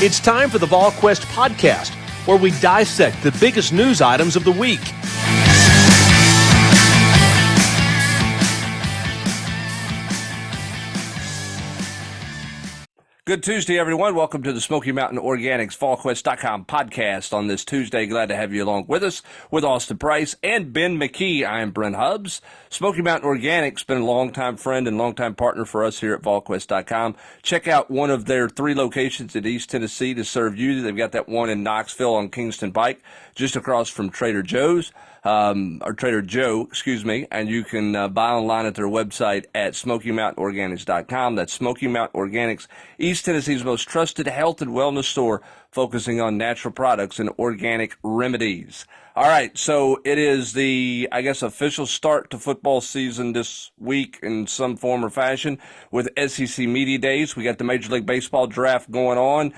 It's time for the Volquest podcast, where we dissect the biggest news items of the week. Good Tuesday, everyone. Welcome to the Smoky Mountain Organics Volquest.com podcast on this Tuesday. Glad to have you along with us with Austin Price and Ben McKee. I am Brent Hobbs. Smoky Mountain Organics been a longtime friend and longtime partner for us here at Volquest.com. Check out one of their 3 locations in East Tennessee to serve you. They've got that one in Knoxville on Kingston Pike, just across from Trader Joe's. Trader Joe, and you can buy online at their website at SmokyMountainOrganics.com. That's Smoky Mountain Organics, East Tennessee's most trusted health and wellness store, focusing on natural products and organic remedies. All right, so it is the, official start to football season this week in some form or fashion with SEC Media Days. We got the Major League Baseball draft going on.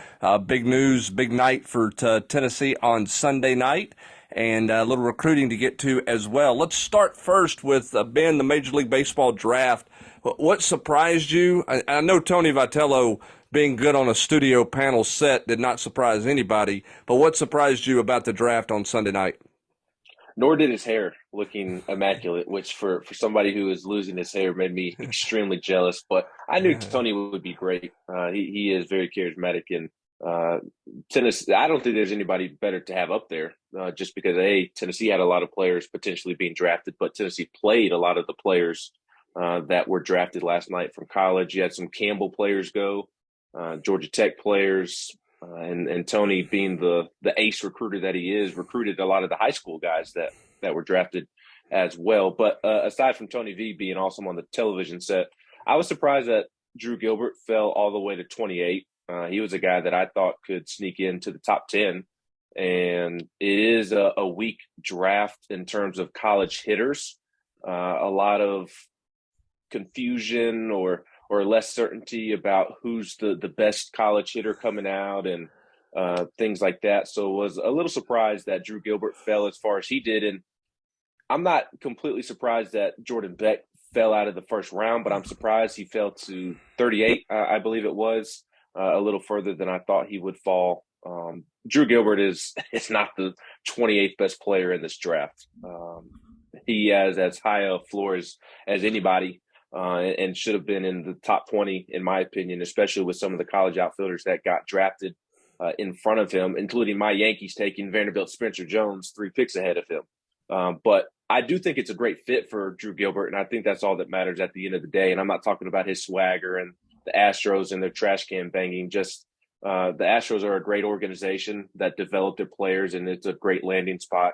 Big news, big night for Tennessee on Sunday night. And a little recruiting to get to as well. Let's start first with, Ben, the Major League Baseball draft. What surprised you? I know Tony Vitello being good on a studio panel set did not surprise anybody, but what surprised you about the draft on Sunday night? Nor did his hair looking immaculate, which for somebody who is losing his hair made me extremely jealous. But I knew Tony would be great. He is very charismatic, and Tennessee, I don't think there's anybody better to have up there, just because Tennessee had a lot of players potentially being drafted, but Tennessee played a lot of the players that were drafted last night from college. You had some Campbell players go, Georgia Tech players, and Tony, being the ace recruiter that he is, recruited a lot of the high school guys that were drafted as well. But aside from Tony V being awesome on the television set, I was surprised that Drew Gilbert fell all the way to 28. He was a guy that I thought could sneak into the top 10, and it is a weak draft in terms of college hitters. A lot of confusion or less certainty about who's the best college hitter coming out and things like that. So was a little surprised that Drew Gilbert fell as far as he did. And I'm not completely surprised that Jordan Beck fell out of the first round, but I'm surprised he fell to 38, I believe it was. A little further than I thought he would fall. Drew Gilbert is not the 28th best player in this draft. He has as high a floor as anybody, and should have been in the top 20, in my opinion, especially with some of the college outfielders that got drafted in front of him, including my Yankees taking Vanderbilt Spencer Jones 3 picks ahead of him. But I do think it's a great fit for Drew Gilbert, and I think that's all that matters at the end of the day. And I'm not talking about his swagger and the Astros and their trash can banging. Just the Astros are a great organization that developed their players, and it's a great landing spot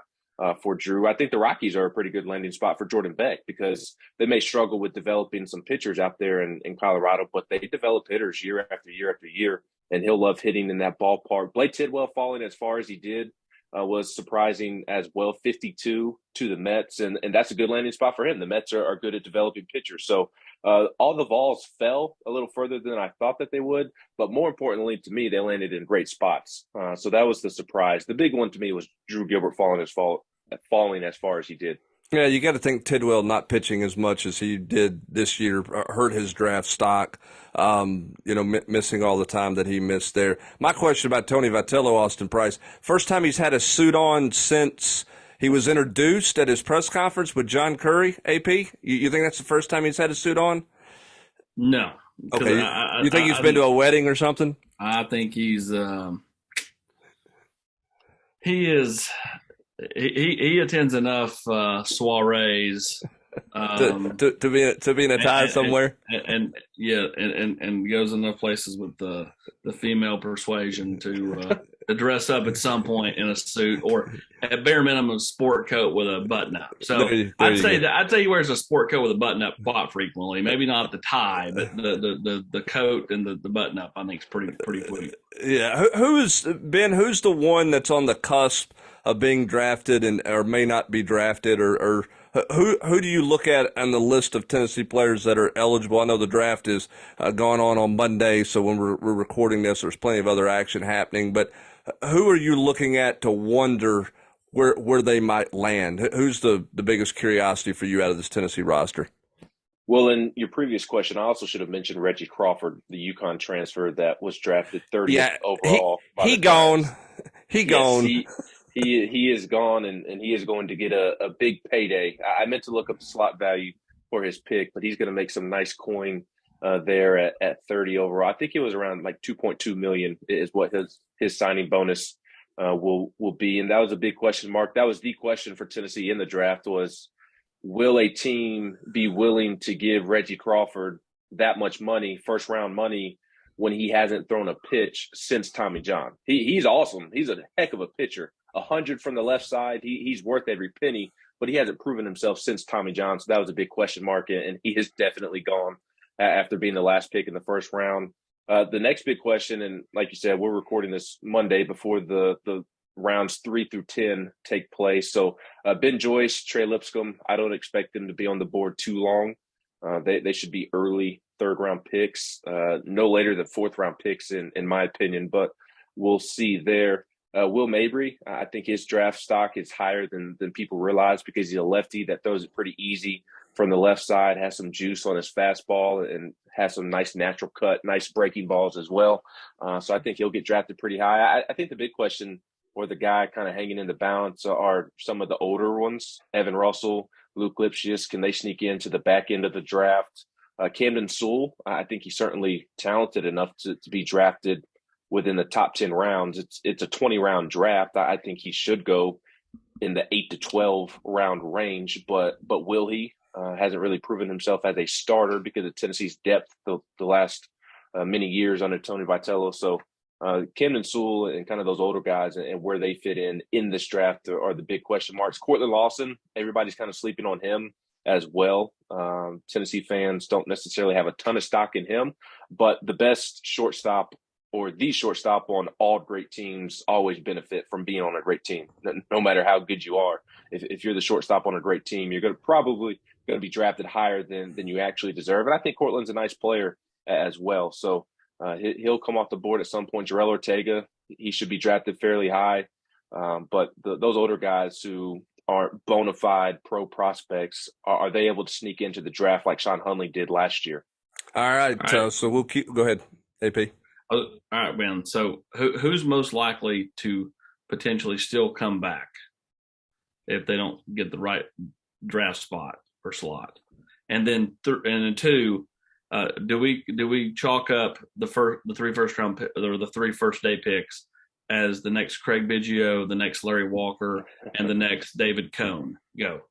for Drew. I think the Rockies are a pretty good landing spot for Jordan Beck, because they may struggle with developing some pitchers out there in Colorado, but they develop hitters year after year after year, and he'll love hitting in that ballpark. Blake Tidwell falling as far as he did was surprising as well, 52 to the Mets, and that's a good landing spot for him. The Mets are good at developing pitchers. So all the Vols fell a little further than I thought that they would, but more importantly to me, they landed in great spots. So that was the surprise. The big one to me was Drew Gilbert falling as far as he did. Yeah, you got to think Tidwell not pitching as much as he did this year hurt his draft stock, missing all the time that he missed there. My question about Tony Vitello, Austin Price, first time he's had a suit on since he was introduced at his press conference with John Curry, AP? You think that's the first time he's had a suit on? No. Okay, you think he's been to a wedding or something? I think he's he attends enough soirees to be in a tie somewhere, and goes enough places with the female persuasion to dress up at some point in a suit, or at bare minimum a sport coat with a button up. So I'd say he wears a sport coat with a button up quite frequently. Maybe not the tie, but the coat and the button up, I think, is pretty sweet. Yeah, who's the one that's on the cusp of being drafted or may not be drafted, or who do you look at on the list of Tennessee players that are eligible? I know the draft is going on Monday, so when we're recording this, there's plenty of other action happening. But who are you looking at to wonder where they might land? Who's the biggest curiosity for you out of this Tennessee roster? Well, in your previous question, I also should have mentioned Reggie Crawford, the Yukon transfer that was drafted 30th Yeah, overall by he the gone. Giants. He Yes, gone. he is gone, and he is going to get a big payday. I meant to look up the slot value for his pick, but he's going to make some nice coin there at 30 overall. I think it was around like 2.2 million is what his signing bonus will be, and that was a big question mark. That was the question for Tennessee in the draft was, will a team be willing to give Reggie Crawford that much money, first round money, when he hasn't thrown a pitch since Tommy John? He's awesome. He's a heck of a pitcher. 100 from the left side. He's worth every penny, but he hasn't proven himself since Tommy John. So that was a big question mark, and he is definitely gone after being the last pick in the first round. The next big question, and like you said, we're recording this Monday before the rounds 3 through 10 take place. So Ben Joyce, Trey Lipscomb, I don't expect them to be on the board too long. They should be early third round picks, no later than fourth round picks in my opinion, but we'll see there. Will Mabry, I think his draft stock is higher than people realize because he's a lefty that throws it pretty easy from the left side, has some juice on his fastball, and has some nice natural cut, nice breaking balls as well. So I think he'll get drafted pretty high. I think the big question, or the guy kind of hanging in the balance, are some of the older ones. Evan Russell, Luke Lipschitz, can they sneak into the back end of the draft? Camden Sewell, I think he's certainly talented enough to be drafted within the top 10 rounds. It's a 20-round draft. I think he should go in the 8 to 12 round range, but will he? Hasn't really proven himself as a starter because of Tennessee's depth the last many years under Tony Vitello. So Camden Sewell and kind of those older guys and where they fit in this draft are the big question marks. Cortland Lawson, everybody's kind of sleeping on him as well. Tennessee fans don't necessarily have a ton of stock in him, but the best shortstop or the shortstop on all great teams always benefit from being on a great team, no matter how good you are. If you're the shortstop on a great team, you're probably going to be drafted higher than you actually deserve. And I think Cortland's a nice player as well. So he'll come off the board at some point. Jarrell Ortega, he should be drafted fairly high. But those older guys who aren't bona fide pro prospects, are they able to sneak into the draft like Sean Hunley did last year? All right. So we'll go ahead, AP. All right, Ben. So who's most likely to potentially still come back if they don't get the right draft spot or slot? And then two, do we chalk up the three first round or the 3 first day picks as the next Craig Biggio, the next Larry Walker, and the next David Cone? Go.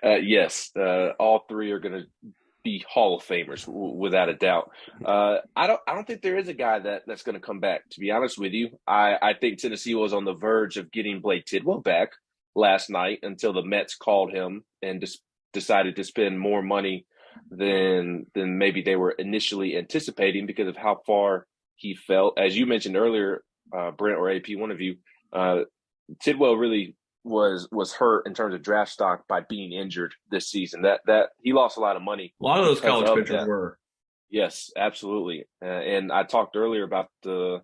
Yes, all three are going to be Hall of Famers without a doubt. I don't think there is a guy that's going to come back. To be honest with you, I think Tennessee was on the verge of getting Blake Tidwell back last night until the Mets called him and just decided to spend more money than maybe they were initially anticipating because of how far he fell. As you mentioned earlier, Brent or AP, one of you, Tidwell really was hurt in terms of draft stock by being injured this season. That he lost a lot of money. A lot of those college pitchers were. Yes, absolutely. And I talked earlier about the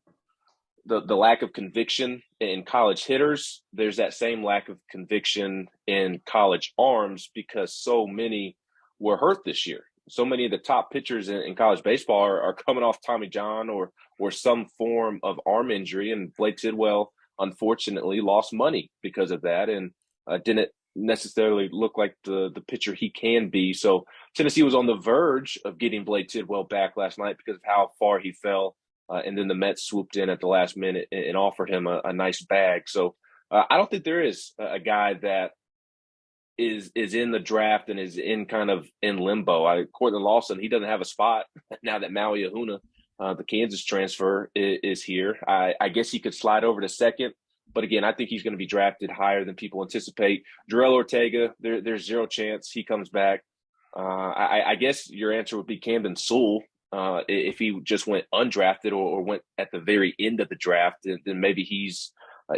lack of conviction in college hitters. There's that same lack of conviction in college arms because so many were hurt this year. So many of the top pitchers in college baseball are coming off Tommy John or some form of arm injury, and Blake Tidwell unfortunately lost money because of that and didn't necessarily look like the pitcher he can be. So Tennessee was on the verge of getting Blake Tidwell back last night because of how far he fell. And then the Mets swooped in at the last minute and offered him a nice bag. So I don't think there is a guy that is in the draft and is in kind of in limbo. Cortland Lawson, he doesn't have a spot now that Maui Ahuna, the Kansas transfer, is here. I guess he could slide over to second. But again, I think he's going to be drafted higher than people anticipate. Jarrell Ortega, there's zero chance he comes back. I guess your answer would be Camden Sewell. If he just went undrafted or went at the very end of the draft, then maybe he's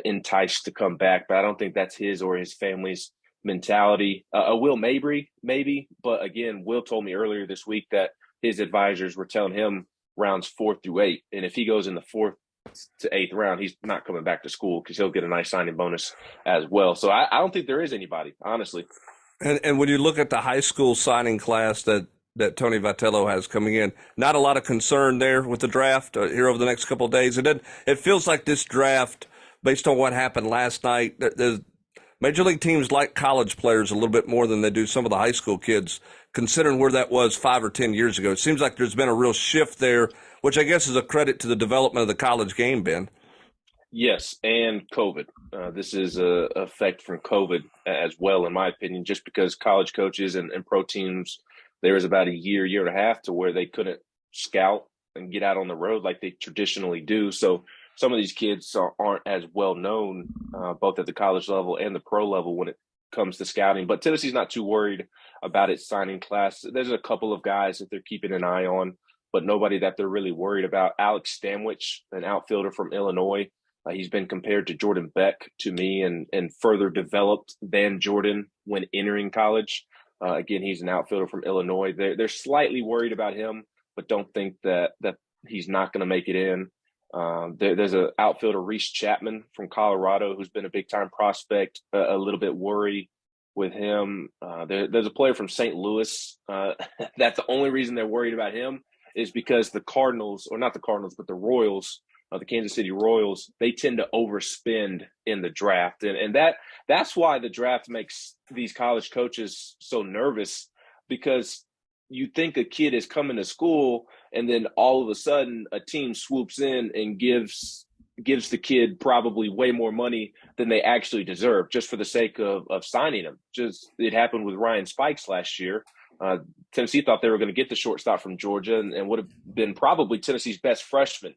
enticed to come back. But I don't think that's his or his family's mentality. Will Mabry, maybe. But again, Will told me earlier this week that his advisors were telling him rounds 4 through 8. And if he goes in the 4th to 8th round, he's not coming back to school because he'll get a nice signing bonus as well. So I don't think there is anybody, honestly. And when you look at the high school signing class that Tony Vitello has coming in, not a lot of concern there with the draft here over the next couple of days. It feels like this draft, based on what happened last night, there's major league teams like college players a little bit more than they do some of the high school kids, considering where that was 5 or 10 years ago. It seems like there's been a real shift there, which I guess is a credit to the development of the college game, Ben. Yes, and COVID. This is a effect from COVID as well, in my opinion, just because college coaches and pro teams, there was about a year and a half to where they couldn't scout and get out on the road like they traditionally do. So some of these kids aren't as well known, both at the college level and the pro level when it comes to scouting. But Tennessee's not too worried about its signing class. There's a couple of guys that they're keeping an eye on, but nobody that they're really worried about. Alex Stanwich, an outfielder from Illinois, he's been compared to Jordan Beck to me and further developed than Jordan when entering college. Again, he's an outfielder from Illinois. They're slightly worried about him, but don't think that he's not going to make it in. There's an outfielder, Reese Chapman from Colorado, who's been a big-time prospect, a little bit worried with him. There's a player from St. Louis. That's the only reason they're worried about him is because the Cardinals, or not the Cardinals, but the Royals, the Kansas City Royals, they tend to overspend in the draft. And that's why the draft makes these college coaches so nervous, because you think a kid is coming to school and then all of a sudden a team swoops in and gives the kid probably way more money than they actually deserve just for the sake of signing him. It happened with Ryan Spikes last year. Tennessee thought they were going to get the shortstop from Georgia and would have been probably Tennessee's best freshman.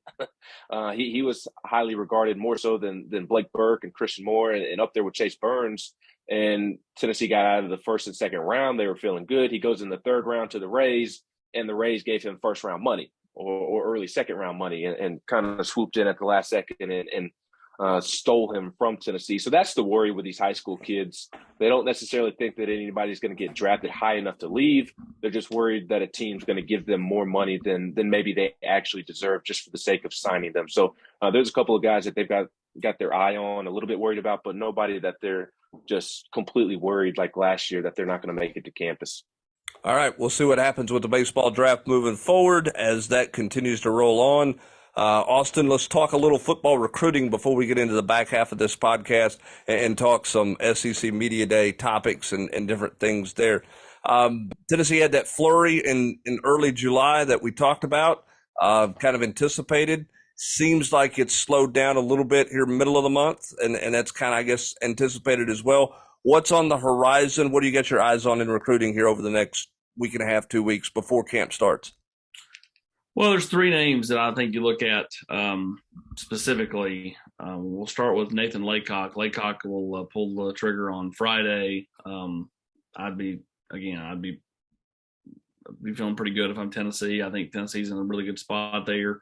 He was highly regarded, more so than Blake Burke and Christian Moore, and up there with Chase Burns. And Tennessee got out of the first and second round. They were feeling good. He goes in the third round to the Rays, and the Rays gave him first round money or early second round money and kind of swooped in at the last second and stole him from Tennessee. So that's the worry with these high school kids. They don't necessarily think that anybody's going to get drafted high enough to leave. They're just worried that a team's going to give them more money than maybe they actually deserve just for the sake of signing them. So there's a couple of guys that they've got their eye on, a little bit worried about, but nobody that they're just completely worried like last year that they're not going to make it to campus. All right, we'll see what happens with the baseball draft moving forward as that continues to roll on. Austin, let's talk a little football recruiting before we get into the back half of this podcast and talk some SEC Media Day topics and different things there. Tennessee had that flurry in early July that we talked about, kind of anticipated. Seems like it's slowed down a little bit here middle of the month, and that's kind of, I guess, anticipated as well. What's on the horizon? What do you got your eyes on in recruiting here over the next week and a half, 2 weeks before camp starts? Well, there's 3 names that I think you look at specifically. We'll start with Nathan Laycock. Laycock will pull the trigger on Friday. I'd be feeling pretty good if I'm Tennessee. I think Tennessee's in a really good spot there.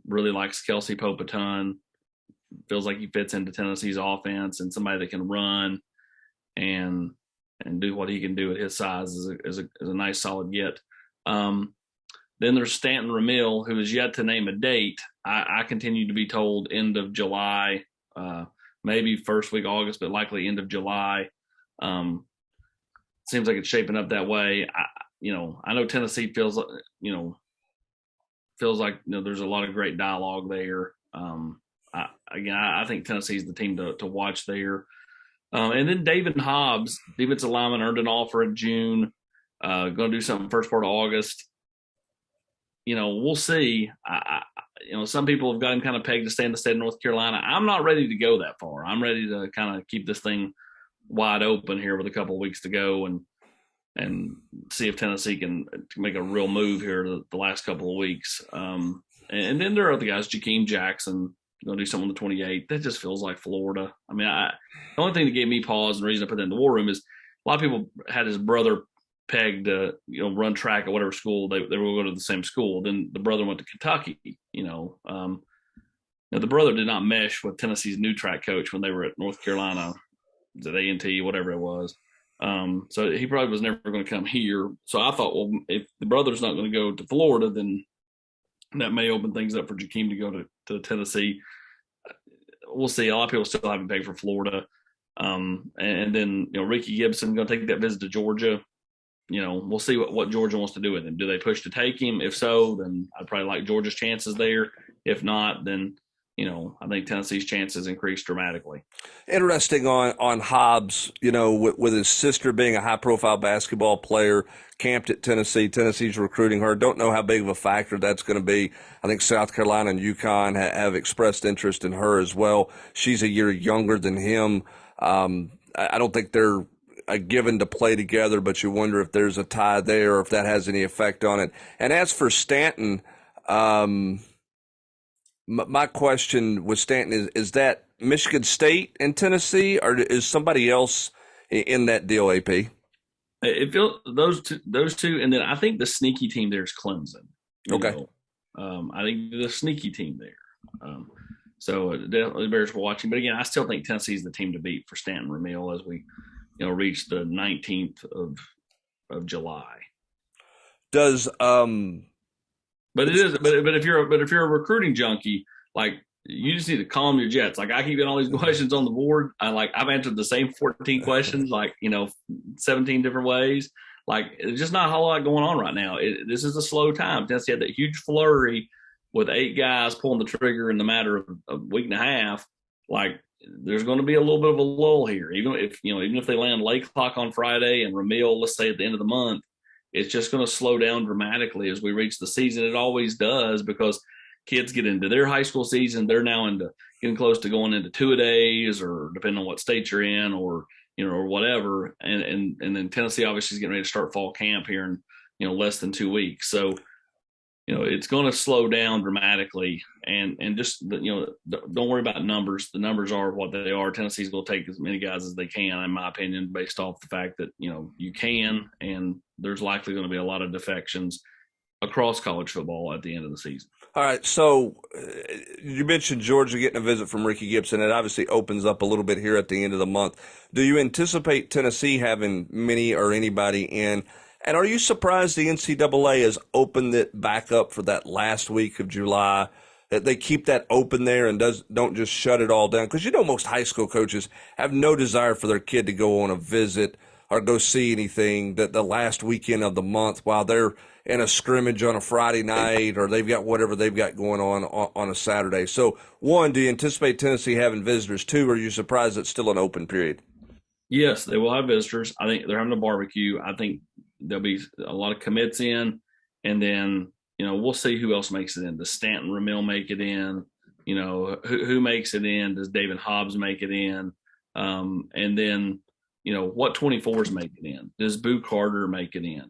Really likes Kelsey Pope a ton. Feels like he fits into Tennessee's offense, and somebody that can run and do what he can do at his size is a nice solid get. Then there's Stanton Ramil, who is yet to name a date. I continue to be told end of July, maybe first week August, but likely end of July. Seems like it's shaping up that way. I know Tennessee feels like there's a lot of great dialogue there. I think Tennessee's the team to watch there. And then David Hobbs, defensive lineman, earned an offer in June. Going to do something first part of August. We'll see. Some people have got him kind of pegged to stay in the state of North Carolina. I'm not ready to go that far. I'm ready to kind of keep this thing wide open here with a couple of weeks to go and see if Tennessee can make a real move here the last couple of weeks. And then there are other guys, Jakeem Jackson, going to do something on the 28th. That just feels like Florida. I mean, the only thing that gave me pause and the reason I put that in the war room is a lot of people had his brother pegged to run track at whatever school they were going to the same school. Then the brother went to Kentucky. The brother did not mesh with Tennessee's new track coach when they were at North Carolina, at A&T, whatever it was. So he probably was never going to come here. So I thought, well, if the brother's not going to go to Florida, then that may open things up for Jakeem to go to Tennessee. We'll see. A lot of people still haven't paid for Florida. And then, Ricky Gibson going to take that visit to Georgia. We'll see what Georgia wants to do with him. Do they push to take him? If so, then I'd probably like Georgia's chances there. If not, then, I think Tennessee's chances increase dramatically. Interesting on Hobbs, with his sister being a high-profile basketball player, camped at Tennessee. Tennessee's recruiting her. Don't know how big of a factor that's going to be. I think South Carolina and Yukon have expressed interest in her as well. She's a year younger than him. I don't think they're a given to play together, but you wonder if there's a tie there or if that has any effect on it. And as for Stanton, my question with Stanton is that Michigan State and Tennessee, or is somebody else in that deal, AP? It feels those two, and then I think the sneaky team there is Clemson. Okay. I think the sneaky team there. So it definitely bears watching. But again, I still think Tennessee's the team to beat for Stanton Ramil as we, reach the 19th of July. Does But it is. But if you're a recruiting junkie, like, you just need to calm your jets. Like, I keep getting all these questions on the board. I've answered the same 14 questions, 17 different ways. Like, it's just not a whole lot going on right now. This is a slow time. Tennessee had that huge flurry with 8 guys pulling the trigger in the matter of a week and a half. Like, there's going to be a little bit of a lull here. Even if they land Laycock on Friday and Ramil, let's say at the end of the month, it's just going to slow down dramatically as we reach the season. It always does, because kids get into their high school season. They're now getting close to going into 2-a-days, or depending on what state you're in, or whatever. And then Tennessee obviously is getting ready to start fall camp here in less than 2 weeks. So it's going to slow down dramatically. And just don't worry about numbers. The numbers are what they are. Tennessee's going to take as many guys as they can, in my opinion, based off the fact that you can, and there's likely going to be a lot of defections across college football at the end of the season. All right, so you mentioned Georgia getting a visit from Ricky Gibson. It obviously opens up a little bit here at the end of the month. Do you anticipate Tennessee having many or anybody in? And are you surprised the NCAA has opened it back up for that last week of July, that they keep that open there and don't just shut it all down? Because most high school coaches have no desire for their kid to go on a visit or go see anything that the last weekend of the month while they're in a scrimmage on a Friday night, or they've got whatever they've got going on a Saturday. So, one, do you anticipate Tennessee having visitors? 2, are you surprised it's still an open period? Yes, they will have visitors. I think they're having a barbecue. I think there'll be a lot of commits in, and then, we'll see who else makes it in. Does Stanton Ramil make it in? Who makes it in? Does David Hobbs make it in? And then, what 24s make it in? Does Boo Carter make it in?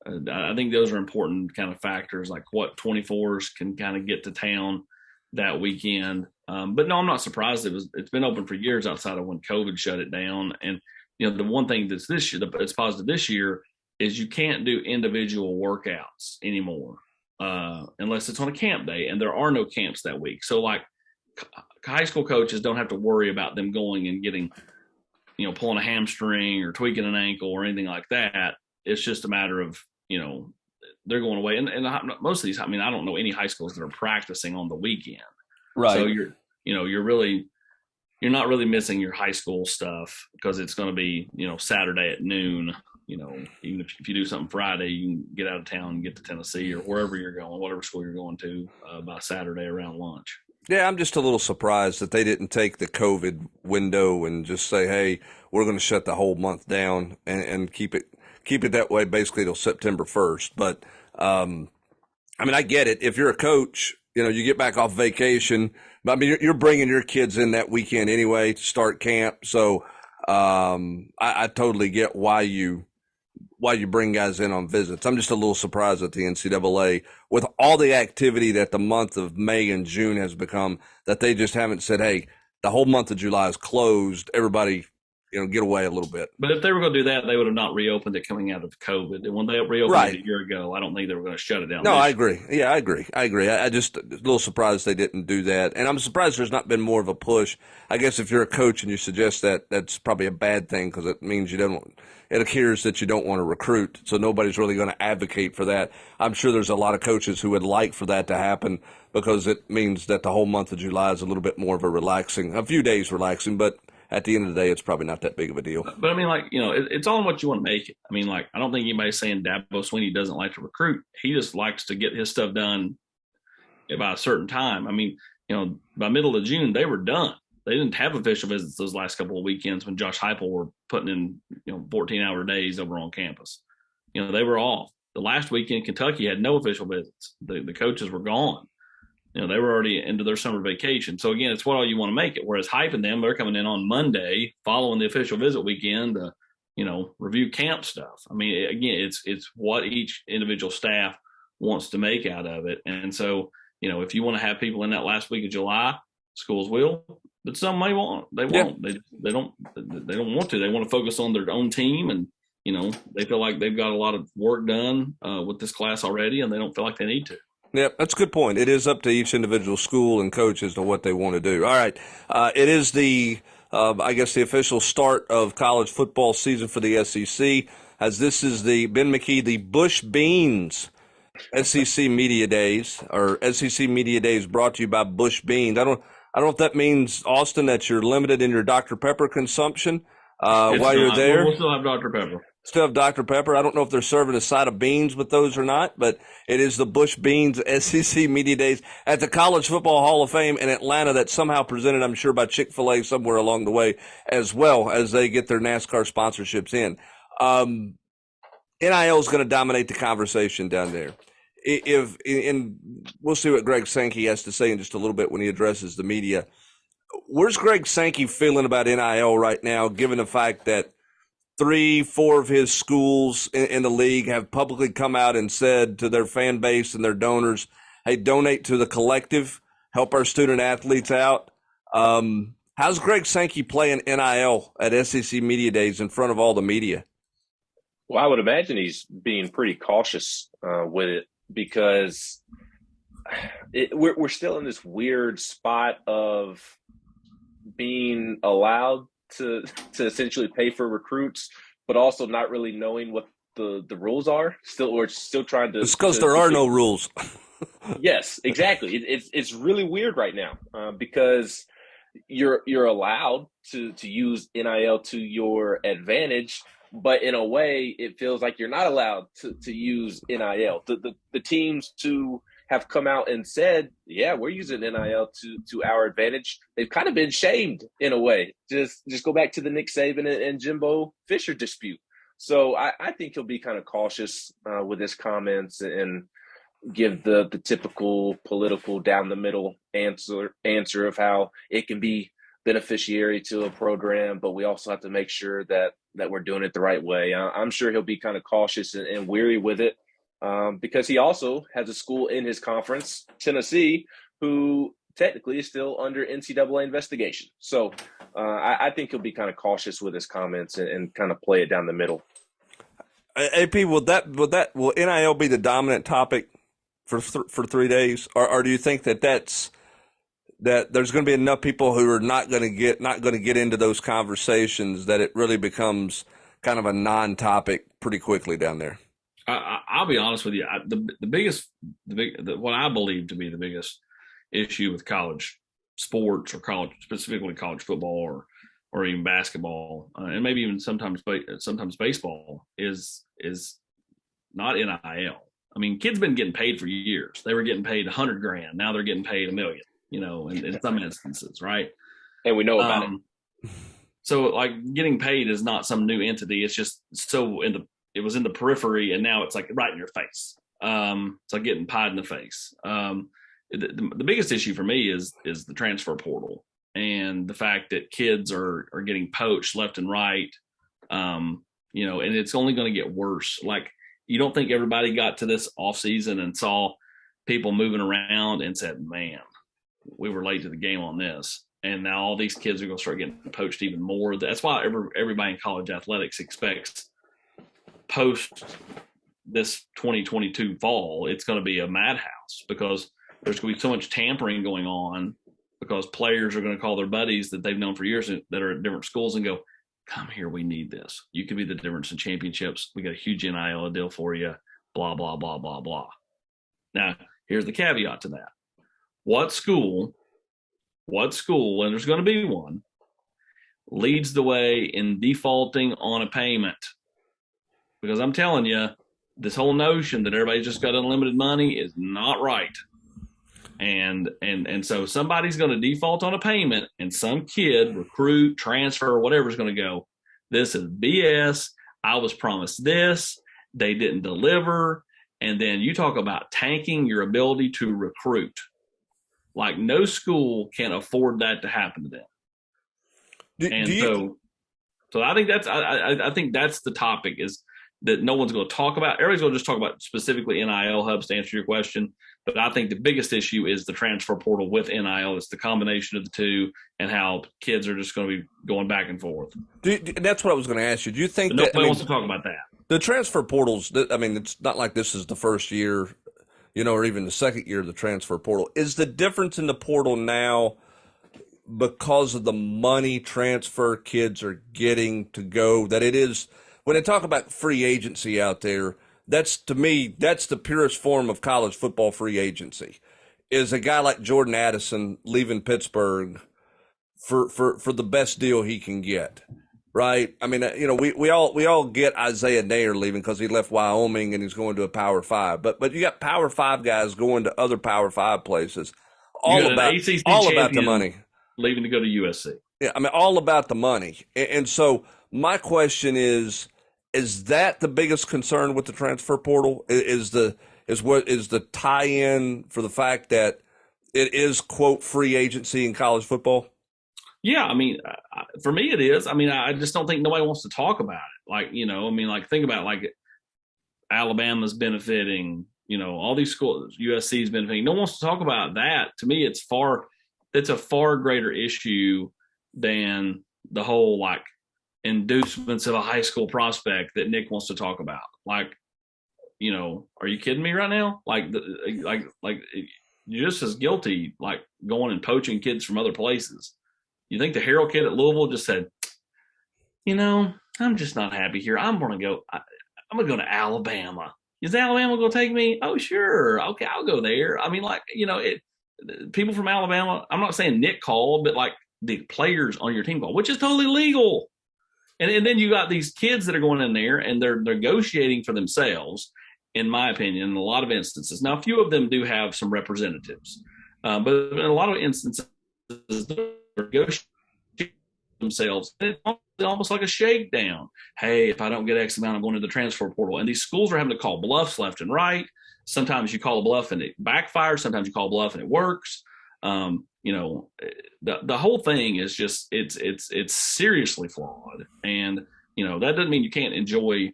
I think those are important kind of factors, like what 24s can kind of get to town that weekend. But no, I'm not surprised. It's been open for years outside of when COVID shut it down. And, the one thing that's this year, that's positive this year, is you can't do individual workouts anymore unless it's on a camp day, and there are no camps that week. So, like, high school coaches don't have to worry about them going and getting, pulling a hamstring or tweaking an ankle or anything like that. It's just a matter of, they're going away. And most of these, I don't know any high schools that are practicing on the weekend. Right. So you're not really missing your high school stuff, because it's going to be, Saturday at noon. Even if you do something Friday, you can get out of town and get to Tennessee or wherever you're going, whatever school you're going to, by Saturday around lunch. Yeah, I'm just a little surprised that they didn't take the COVID window and just say, hey, we're going to shut the whole month down and keep it that way basically till September 1st. But, I get it. If you're a coach, you get back off vacation. But, you're bringing your kids in that weekend anyway to start camp. So I totally get why you bring guys in on visits. I'm just a little surprised at the NCAA, with all the activity that the month of May and June has become, that they just haven't said, hey, the whole month of July is closed. Everybody, get away a little bit. But if they were going to do that, they would have not reopened it coming out of COVID. And when they reopened it a year ago, I don't think they were going to shut it down. No, I agree. Yeah, I agree. I just a little surprised they didn't do that. And I'm surprised there's not been more of a push. I guess if you're a coach and you suggest that, that's probably a bad thing because it means it appears that you don't want to recruit. So nobody's really going to advocate for that. I'm sure there's a lot of coaches who would like for that to happen because it means that the whole month of July is a little bit more of a few days relaxing, but at the end of the day, it's probably not that big of a deal. But I mean, it's all in what you want to make it. I mean, I don't think anybody's saying Dabo Swinney doesn't like to recruit. He just likes to get his stuff done by a certain time. I mean, by middle of June, they were done. They didn't have official visits those last couple of weekends when Josh Heupel were putting in, 14-hour days over on campus. They were off. The last weekend, Kentucky had no official visits. The coaches were gone. They were already into their summer vacation. So, again, it's what all you want to make it. Whereas Hype and them, they're coming in on Monday following the official visit weekend to, review camp stuff. I mean, again, it's what each individual staff wants to make out of it. And so, if you want to have people in that last week of July, schools will, but some may won't. They won't. Yeah. They don't want to. They want to focus on their own team, and they feel like they've got a lot of work done with this class already, and they don't feel like they need to. Yeah, that's a good point. It is up to each individual school and coach as to what they want to do. All right. It is the official start of college football season for the SEC, as this is Ben McKee, the Bush Beans SEC Media Days, or SEC Media Days brought to you by Bush Beans. I don't know if that means, Austin, that you're limited in your Dr. Pepper consumption while you're there. We'll still have Dr. Pepper. Still have Dr. Pepper. I don't know if they're serving a side of beans with those or not, but it is the Bush Beans SEC Media Days at the College Football Hall of Fame in Atlanta, that's somehow presented, I'm sure, by Chick-fil-A somewhere along the way, as well as they get their NASCAR sponsorships in. NIL is going to dominate the conversation down there. And we'll see what Greg Sankey has to say in just a little bit when he addresses the media. Where's Greg Sankey feeling about NIL right now, given the fact that 3-4 of his schools in the league have publicly come out and said to their fan base and their donors, hey, donate to the collective, help our student athletes out? How's Greg Sankey playing NIL at SEC Media Days in front of all the media? Well, I would imagine he's being pretty cautious with it because we're still in this weird spot of being allowed to essentially pay for recruits, but also not really knowing what the rules are. We're still trying to. It's because there are no rules. Yes, exactly. It's really weird right now because you're allowed to use NIL to your advantage, but in a way, it feels like you're not allowed to use NIL. The teams to have come out and said, yeah, we're using NIL to our advantage, they've kind of been shamed in a way. Just go back to the Nick Saban and Jimbo Fisher dispute. So I think he'll be kind of cautious with his comments and give the typical political down the middle answer of how it can be beneficiary to a program, but we also have to make sure that we're doing it the right way. I'm sure he'll be kind of cautious and weary with it. Because he also has a school in his conference, Tennessee, who technically is still under NCAA investigation. So I think he'll be kind of cautious with his comments and kind of play it down the middle. AP, will NIL be the dominant topic for 3 days, or do you think that there's going to be enough people who are not going to get into those conversations that it really becomes kind of a non-topic pretty quickly down there? I'll be honest with you. What I believe to be the biggest issue with college sports, or specifically college football, or even basketball, and maybe even sometimes baseball, is not NIL. I mean, kids been getting paid for years. They were getting paid $100,000. Now they're getting paid $1 million. In some instances, right? And we know about it. So, like, getting paid is not some new entity. It's just it was in the periphery, and now it's like right in your face. It's like getting pied in the face. The biggest issue for me is the transfer portal, and the fact that kids are getting poached left and right. And it's only going to get worse. Like, you don't think everybody got to this offseason and saw people moving around and said, man, we were late to the game on this. and now all these kids are going to start getting poached even more. That's why everybody in college athletics expects post this 2022 fall, it's going to be a madhouse, because there's going to be so much tampering going on, because players are going to call their buddies that they've known for years that are at different schools and go, come here, we need this. You could be the difference in championships. We got a huge NIL deal for you, blah, blah, blah, blah, blah. Now, here's the caveat to that. What school, and there's going to be one, leads the way in defaulting on a payment? Because I'm telling you, this whole notion that everybody's just got unlimited money is not right. And so somebody's going to default on a payment, and some kid, recruit, transfer, whatever, is going to go, this is BS. I was promised this. They didn't deliver. And then you talk about tanking your ability to recruit. Like, no school can afford that to happen to them. So I think I think that's the topic, is that no one's going to talk about. Everybody's going to just talk about specifically NIL hubs, to answer your question. But I think the biggest issue is the transfer portal with NIL. It's the combination of the two, and how kids are just going to be going back and forth. That's what I was going to ask you. Do you think nobody wants to talk about that? The transfer portals, it's not like this is the first year, or even the second year of the transfer portal. Is the difference in the portal now because of the money transfer kids are getting to go, that it is, when they talk about free agency out there, that's, to me, that's the purest form of college football free agency, is a guy like Jordan Addison leaving Pittsburgh for the best deal he can get, right? I mean, we all get Isaiah Nair leaving because he left Wyoming and he's going to a Power 5. But you got Power 5 guys going to other Power 5 places, all about the money. Leaving to go to USC. Yeah, all about the money. And so my question is that the biggest concern with the transfer portal? Is the tie-in for the fact that it is, quote, free agency in college football? Yeah, for me it is. I just don't think nobody wants to talk about it. Think about, like, Alabama's benefiting, all these schools, USC's benefiting. No one wants to talk about that. To me, it's a far greater issue than the whole, like, inducements of a high school prospect that Nick wants to talk about. Like, are you kidding me right now? Like you're just as guilty, like, going and poaching kids from other places. You think the Harrell kid at Louisville just said, I'm just not happy here. I'm going to go to Alabama. Is Alabama going to take me? Oh, sure. Okay, I'll go there. People from Alabama, I'm not saying Nick called, but, like, the players on your team called, which is totally legal. And then you got these kids that are going in there and they're negotiating for themselves, in my opinion, in a lot of instances. Now, a few of them do have some representatives, but in a lot of instances, they're negotiating themselves. It's almost like a shakedown. Hey, if I don't get X amount, I'm going to the transfer portal. And these schools are having to call bluffs left and right. Sometimes you call a bluff and it backfires. Sometimes you call a bluff and it works. The whole thing is just, it's seriously flawed. And, that doesn't mean you can't enjoy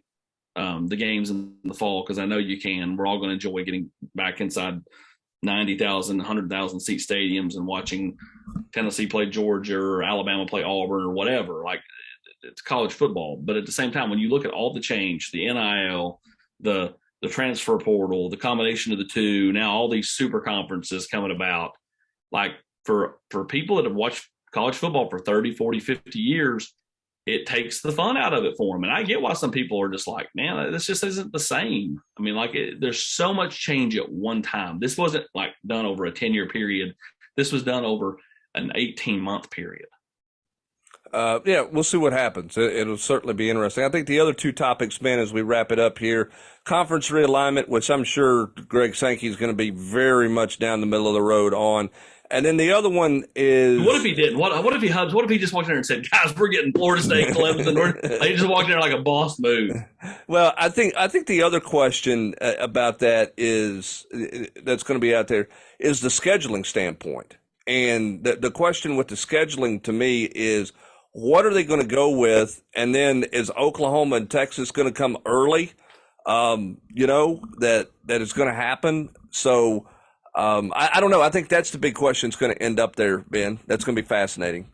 the games in the fall, because I know you can. We're all going to enjoy getting back inside 90,000, 100,000 seat stadiums and watching Tennessee play Georgia or Alabama play Auburn or whatever. Like, it's college football. But at the same time, when you look at all the change, the NIL, the transfer portal, the combination of the two, now all these super conferences coming about, like, for people that have watched college football for 30, 40, 50 years, it takes the fun out of it for them. And I get why some people are just like, man, this just isn't the same. There's so much change at one time. This wasn't, like, done over a 10-year period. This was done over an 18-month period. We'll see what happens. It'll certainly be interesting. I think the other two topics, Ben, as we wrap it up here, conference realignment, which I'm sure Greg Sankey is going to be very much down the middle of the road on. And then the other one is, what if he didn't? What if he just walked in there and said, guys, we're getting Florida State, Clemson. He just walked in there like a boss move. Well, I think the other question about that is, that's going to be out there, is the scheduling standpoint. And the question with the scheduling to me is, what are they going to go with? And then is Oklahoma and Texas going to come early? That it's going to happen. So I don't know. I think that's the big question that's going to end up there, Ben. That's going to be fascinating.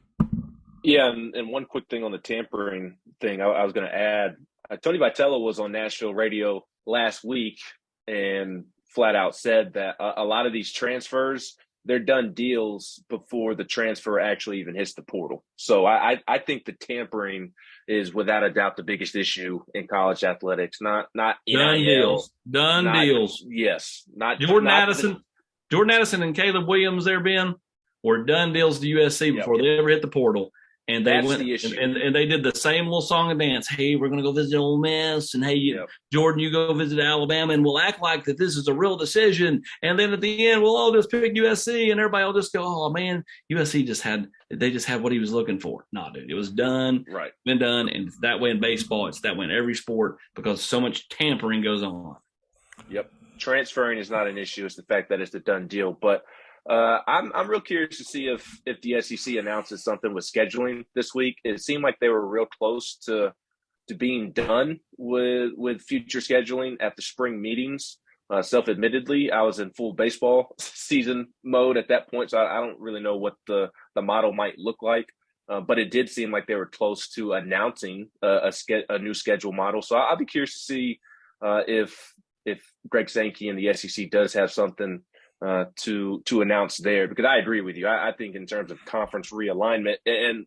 Yeah, and one quick thing on the tampering thing, I was going to add. Tony Vitello was on national radio last week and flat out said that a lot of these transfers, they're done deals before the transfer actually even hits the portal. So I think the tampering is without a doubt the biggest issue in college athletics. Not Done NIL, deals. Done deals. Yes, not Jordan not Addison. Jordan Addison and Caleb Williams there, Ben, were done deals to USC before they ever hit the portal. And they That's went the issue. and they did the same little song and dance. Hey, we're going to go visit Ole Miss. And hey, Jordan, you go visit Alabama. And we'll act like that this is a real decision. And then at the end, we'll all just pick USC. And everybody will just go, oh, man, USC just had what he was looking for. No, dude, it was done. Right. Been done. And it's that way in baseball. It's that way in every sport because so much tampering goes on. Yep. Transferring is not an issue. It's the fact that it's a done deal. But I'm real curious to see if the SEC announces something with scheduling this week. It seemed like they were real close to being done with future scheduling at the spring meetings. Self-admittedly, I was in full baseball season mode at that point, so I don't really know what the model might look like. But it did seem like they were close to announcing a new schedule model. So I'll be curious to see if Greg Sankey and the SEC does have something to announce there, because I agree with you. I think in terms of conference realignment, and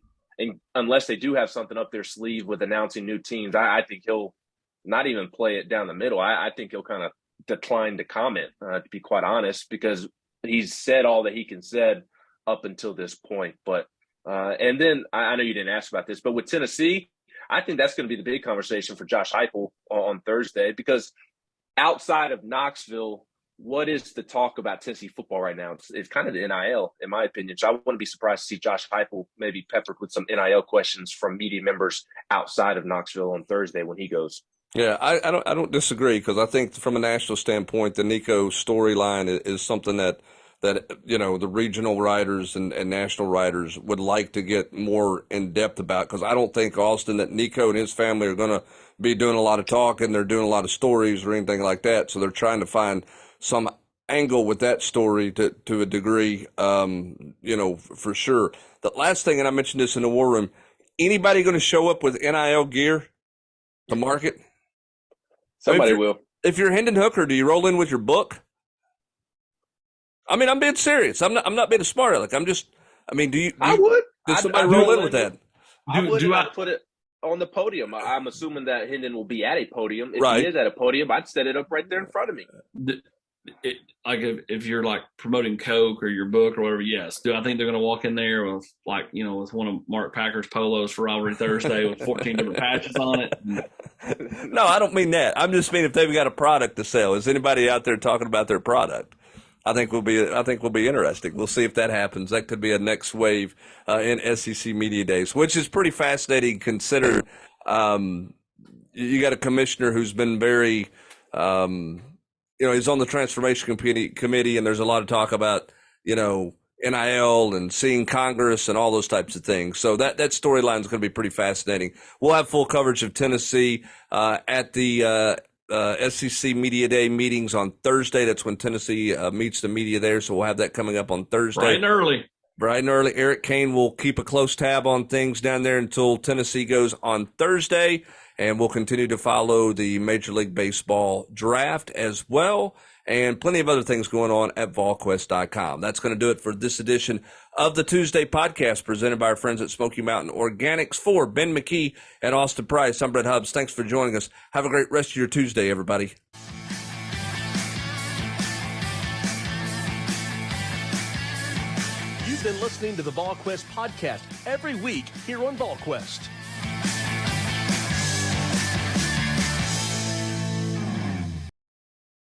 unless they do have something up their sleeve with announcing new teams, I think he'll not even play it down the middle. I think he'll kind of decline to comment, to be quite honest, because he's said all that he can said up until this point. But and then I know you didn't ask about this, but with Tennessee, I think that's going to be the big conversation for Josh Heupel on Thursday, because outside of Knoxville, what is the talk about Tennessee football right now? It's kind of the NIL, in my opinion. So I wouldn't be surprised to see Josh Heupel maybe peppered with some NIL questions from media members outside of Knoxville on Thursday when he goes. Yeah, I don't disagree, because I think from a national standpoint, the Nico storyline is something that the regional writers and national writers would like to get more in depth about, because I don't think, Austin, that Nico and his family are going to be doing a lot of talking. They're doing a lot of stories or anything like that. So they're trying to find some angle with that story to a degree, for sure. The last thing, and I mentioned this in the war room, anybody going to show up with NIL gear to market? Somebody will. If you're Hendon Hooker, do you roll in with your book? I mean, I'm being serious. I'm not being a smart aleck. I would. Did somebody roll in with that? Do I put it on the podium? I'm assuming that Hendon will be at a podium. If Right. he is at a podium, I'd set it up right there in front of me. If you're like promoting Coke or your book or whatever, yes. Do I think they're going to walk in there with with one of Mark Packer's polos for Rivalry Thursday with 14 different patches on it? No, I don't mean that. I'm just mean if they've got a product to sell. Is anybody out there talking about their product? I think will be interesting. We'll see if that happens. That could be a next wave in SEC Media Days, which is pretty fascinating. Consider you got a commissioner who's been very, he's on the transformation committee, and there's a lot of talk about NIL and seeing Congress and all those types of things. So that storyline is going to be pretty fascinating. We'll have full coverage of Tennessee at the SEC Media Day meetings on Thursday. That's when Tennessee meets the media there. So we'll have that coming up on Thursday. Bright and early. Eric Kane will keep a close tab on things down there until Tennessee goes on Thursday. And we'll continue to follow the Major League Baseball draft as well, and plenty of other things going on at Volquest.com. That's going to do it for this edition of the Tuesday podcast presented by our friends at Smoky Mountain Organics. For Ben McKee and Austin Price, I'm Brent Hobbs. Thanks for joining us. Have a great rest of your Tuesday, everybody. You've been listening to the Volquest podcast every week here on Volquest.